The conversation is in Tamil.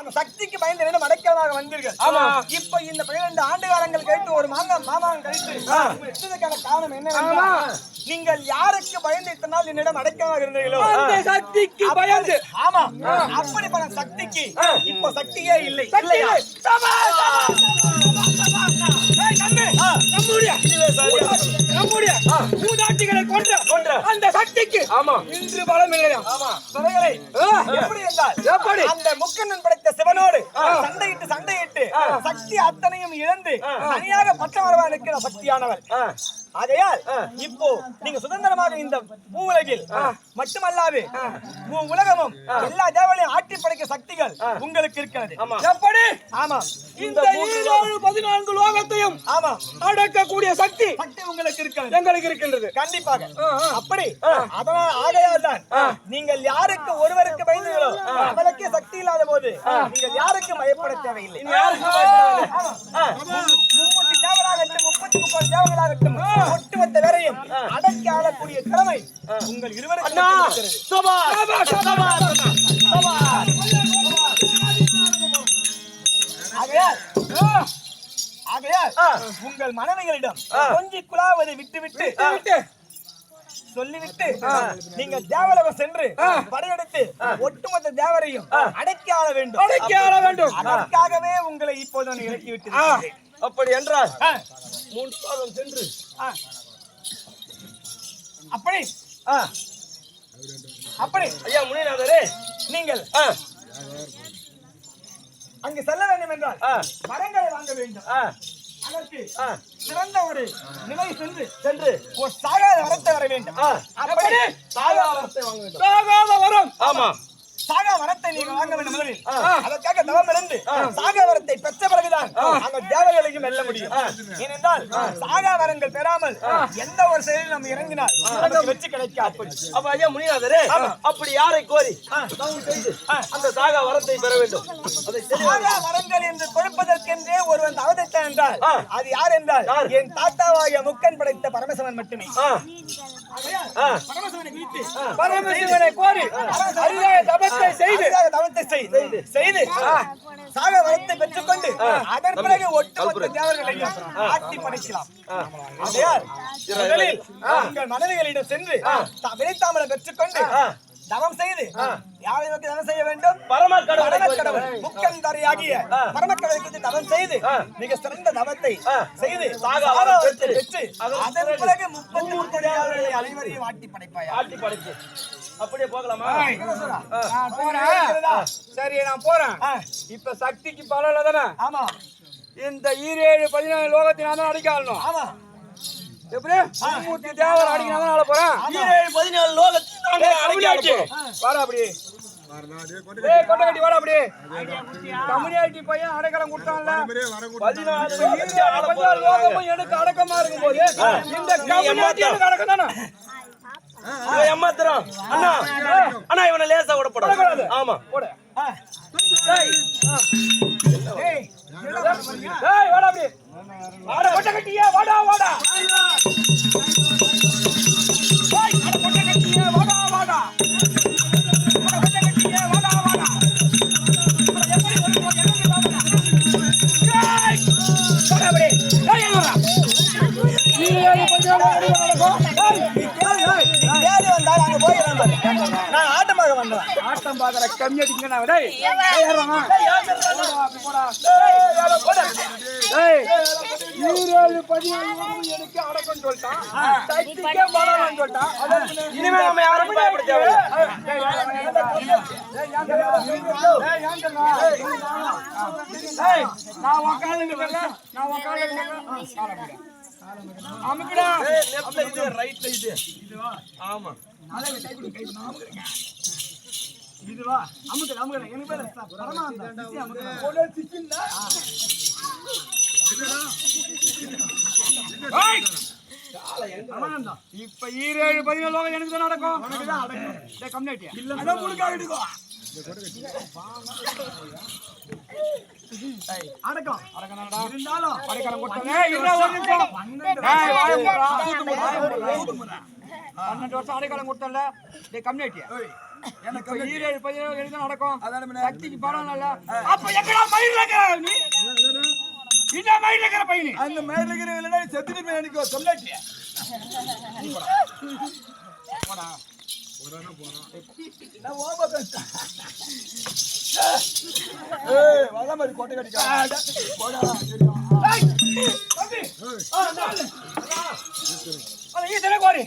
அந்த சக்திக்கு பயந்து என்ன மடக்கமாக வந்தீர்கள். இப்ப இந்த 12 ஆண்டு காலங்கள் கழித்து ஒரு மாமாங்க கழித்து எடுத்ததுக்கான காரணம் என்ன? நீங்கள் யாருக்கு பயந்து இத்தனை நாள் என்னிடம் அடக்கமாக இருந்தீர்களோ அந்த சக்திக்கு பயந்து. ஆமா, அப்படிப்பட்ட சக்திக்கு இப்போ சக்தியே இல்லை. நம்முடைய மூதாட்டிகளை கொன்ற அந்த சக்திக்கு இன்று பலம் இல்லையா? எப்படி என்றால் எப்படி அந்த முக்கண்ணன் படைத்த சிவனோடு சண்டையிட்டு சக்தி அத்தனையும் இழந்து தனியாக பட்டமரவா நிற்கிற சக்தியானவர். ஆகையால் இப்போ நீங்க சுதந்திரமாக இந்த பூவுலகில் மட்டுமல்லாது உலகமும் எல்லா தேவனையும் ஆட்டி படைக்க சக்திகள் உங்களுக்கு இருக்கிறது. எப்படி? ஆமா, இந்த 14 லோகத்தையும் அடக்கக்கூடிய சக்தி உங்களுக்கு இருக்கிறது, எங்களுக்கு இருக்கின்றது. கண்டிப்பாக. அப்படி அதனால் ஆகையால் தான் நீங்கள் யாருக்கு ஒருவருக்கு பயந்தீர்களோ அவளுக்கே சக்தி இல்லாத போது நீங்கள் யாருக்கு பயப்பட தேவையில்லை. 30 தேவராகட்டும் 33 தேவர்களாகட்டும் ஒட்டுமொத்த வேறையும் அடக்கி ஆளக்கூடிய திறமை உங்கள் இருவருக்கும் ஆகையால் உங்கள் மனைவிகளிடம் கொஞ்சம் குழாவதை விட்டு சொல்லிவிட்டு நீங்கள் தேவலோகம் சென்று படையெடுத்து ஒட்டுமொத்த தேவரையும் அடக்கி ஆள வேண்டும். அதற்காகவே உங்களை இப்போது நான் இறக்கி விட்டு. அப்படி என்றால் 3 பாதம் சென்று அப்படி ஐயா முனிநாதரே, நீங்கள் அங்கு செல்ல வேண்டும் என்றால் மரங்களை வாங்க வேண்டும். அதற்கு சிறந்த ஒரு நிலை சென்று ஒரு சாகாத வரத்தை வர வேண்டும். அப்படி சாகாத வரத்தை வாங்க வேண்டும். சாகாத வரம். ஆமா, சாகா வரத்தை நீங்க வாங்க வேண்டும். முதலில் அதற்காக தவம் இருந்து சாகா வரத்தை பெற்ற பிறகுதான் அந்த தேவர்களையும் வெல்ல முடியும். ஏனென்றால் சாகா வரங்கள் பெறாமல் எந்த ஒரு செயலில் நம்ம இறங்கினால் நமக்கு வெற்றி கிடைக்காது. அப்ப ஐயா முனிநாதரே, அப்படி யாரை கோரி அந்த சாகா வரத்தை பெற வேண்டும்? சாகா வரங்கள் என்று கொடுப்பதற்கென்றே ஒருவன் அவதரித்தான் என்றால் அது யார் என்றால் என் தாத்தாவாகிய முக்கன் படைத்த பரமசிவன் மட்டுமே. பரமசிவனை கோரி தவத்தை செய்து சாக வரத்தை பெற்றுக்கொண்டு அதன் பிறகு ஒட்டுமொத்த தேவர்களையும் ஆட்டி படைக்கலாம். உங்கள் மனைவிகளிடம் சென்று வினைத்தாமலை பெற்றுக்கொண்டு தவம் செய்து யாரை நோக்கி தவம் செய்ய வேண்டும்? பரமக்கடவுள் முக்கந்தரையாகிய பரமக்கடவுளுக்கு தவம் செய்து மிக சிறந்த தவத்தை செய்து பெற்று அதன் பிறகு 33 தேவர்களை அனைவரையும் ஆட்டி படைத்து அப்படியே போகலாமா? சரி, நான் போறேன். இப்ப சக்திக்கு பலம் தானே? ஆமா, இந்த 17 லோகத்தினால அடிக்கணும். ஆமா, எப்படி 30 தேவர் அடிக்கணும் ஆள போறேன். 17 லோகத்தினால வாடா அப்படியே. கொட்டை கட்டி வாடா அப்படியே. கம்யூனிட்டி பையன் அடைக்கலம் கொடுத்தான்ல 14 லோகமும் எனக்கு அடக்கமா இருக்கும் போது இந்த கம்யூனிட்டி எனக்கு அடக்கம் தானே? ஏமாத்துறோம் அண்ணா. அண்ணா இவனை லேசா விட போடாது. ஆமா போடு. வாடா அப்படியே. வாடா கொட்டை கட்டியா வாடா. நான் ஆட்டமாக வந்தேன். ஆட்டம் பாக்குற கம்மி அடிங்க. எனக்கு அடக்கம் சொல்லிட்டான். இனிமே நம்ம யாரும் பயப்பட தேவையில்லை. நான் அமுக்குடா. லெஃப்ட்ல இது, ரைட்ல இது. இதுவா? ஆமா. இதுவா? அமுக்குடா. எனக்கு பேர் பரமானந்தா. போடா சிக்கிண்டா. இப்ப 17 லோகம் எனக்கு தான் நடக்கும். உனக்கு தான் அடக்கம். டேய் கம்யூனிட்டி. இல்ல அத முழுக்க எடுக்கோ. அடக்கம். அடக்கனடா. இருந்தாலும் அடக்கம் கொட்டனே. இல்ல ஒரு நிமிஷம். டேய் வாய மூடுடா. 12 வருஷம் அடைக்கலம் கொடுத்தல. டேய் கம்யூனிட்டி. எனக்கு 7 பையன் எழுத நடக்கும். அதான சக்திக்கு பரவாயில்ல. அப்ப எங்கடா மயில்ல இருக்கற நீ? இந்த மயில்ல இருக்கற பையனே. அந்த மேல இருக்கிற இல்லனா செத்துட்டு போய் எனக்கு சொல்லாட்டியா? போடா. நான் ஓப பேச. ஏய் வள மாதிரி கோட்டை கட்டிக்க. போடா தெரியும். ஏய் தம்பி. ஆ நான். அட ஈசனே கோரி.